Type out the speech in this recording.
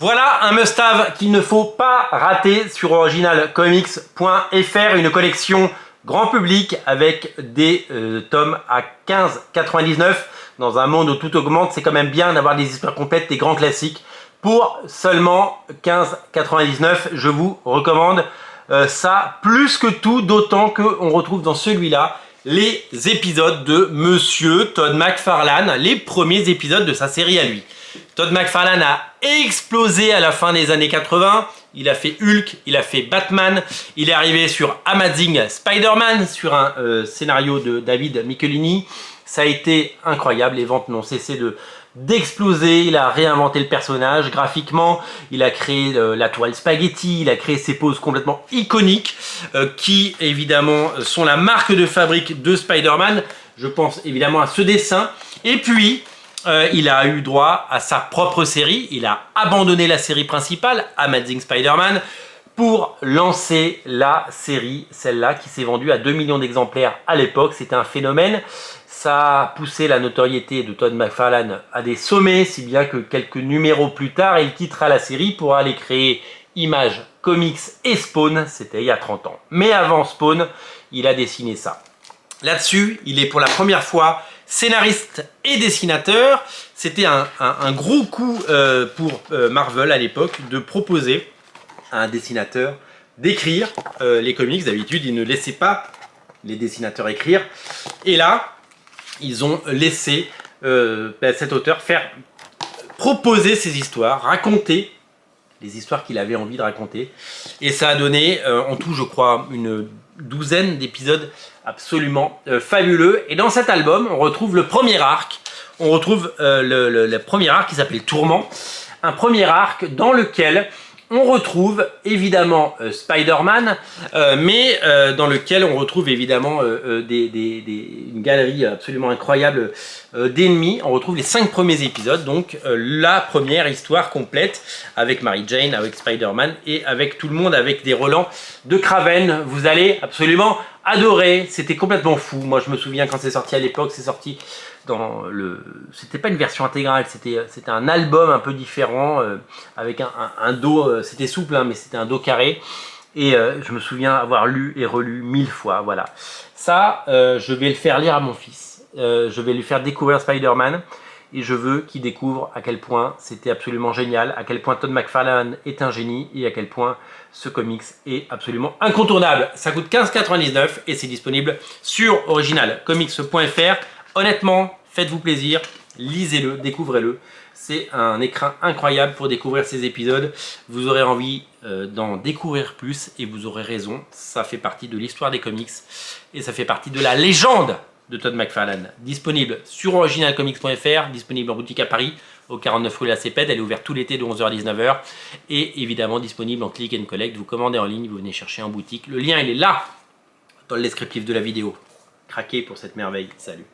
Voilà un must-have qu'il ne faut pas rater sur originalcomics.fr, une collection grand public avec des tomes à 15,99 €. Dans un monde où tout augmente, c'est quand même bien d'avoir des histoires complètes, des grands classiques pour seulement 15,99 €. Je vous recommande ça plus que tout, d'autant qu'on retrouve dans celui-là les épisodes de Monsieur Todd McFarlane, les premiers épisodes de sa série à lui. Todd McFarlane a explosé à la fin des années 80, il a fait Hulk, il a fait Batman, il est arrivé sur Amazing Spider-Man, sur un scénario de David Michelinie. Ça a été incroyable, les ventes n'ont cessé d'exploser, il a réinventé le personnage graphiquement, il a créé la toile spaghetti, il a créé ses poses complètement iconiques qui évidemment sont la marque de fabrique de Spider-Man. Je pense évidemment à ce dessin. Et puis il a eu droit à sa propre série, il a abandonné la série principale, Amazing Spider-Man, pour lancer la série, celle-là, qui s'est vendue à 2 millions d'exemplaires à l'époque. C'était un phénomène. Ça a poussé la notoriété de Todd McFarlane à des sommets, si bien que quelques numéros plus tard, il quittera la série pour aller créer Image Comics et Spawn. C'était il y a 30 ans. Mais avant Spawn, il a dessiné ça. Là-dessus, il est pour la première fois scénariste et dessinateur. C'était un gros coup pour Marvel à l'époque de proposer à un dessinateur d'écrire les comics. D'habitude, ils ne laissaient pas les dessinateurs écrire. Et là, ils ont laissé cet auteur proposer ses histoires, raconter les histoires qu'il avait envie de raconter. Et ça a donné en tout, je crois, une douzaine d'épisodes absolument fabuleux. Et dans cet album, on retrouve le premier arc. On retrouve le premier arc qui s'appelle Tourment. Un premier arc dans lequel on retrouve évidemment Spider-Man, mais dans lequel on retrouve évidemment une galerie absolument incroyable d'ennemis. On retrouve les 5 premiers épisodes, donc la première histoire complète avec Mary Jane, avec Spider-Man et avec tout le monde, avec des relents de Kraven. Vous allez absolument adorer, c'était complètement fou. Moi je me souviens quand c'est sorti à l'époque, c'est sorti dans c'était pas une version intégrale, c'était un album un peu différent avec un dos, c'était souple hein, mais c'était un dos carré. Et je me souviens avoir lu et relu 1000 fois, voilà. Ça, je vais le faire lire à mon fils. Je vais lui faire découvrir Spider-Man. Et je veux qu'il découvre à quel point c'était absolument génial, à quel point Todd McFarlane est un génie et à quel point ce comics est absolument incontournable. Ça coûte 15,99 € et c'est disponible sur originalcomics.fr. Honnêtement, faites-vous plaisir, lisez-le, découvrez-le. C'est un écrin incroyable pour découvrir ces épisodes. Vous aurez envie d'en découvrir plus et vous aurez raison. Ça fait partie de l'histoire des comics et ça fait partie de la légende de Todd McFarlane. Disponible sur originalcomics.fr, disponible en boutique à Paris, au 49 rue La Cépède. Elle est ouverte tout l'été de 11 h à 19 h. Et évidemment disponible en click and collect. Vous commandez en ligne, vous venez chercher en boutique. Le lien, il est là, dans le descriptif de la vidéo. Craquez pour cette merveille. Salut.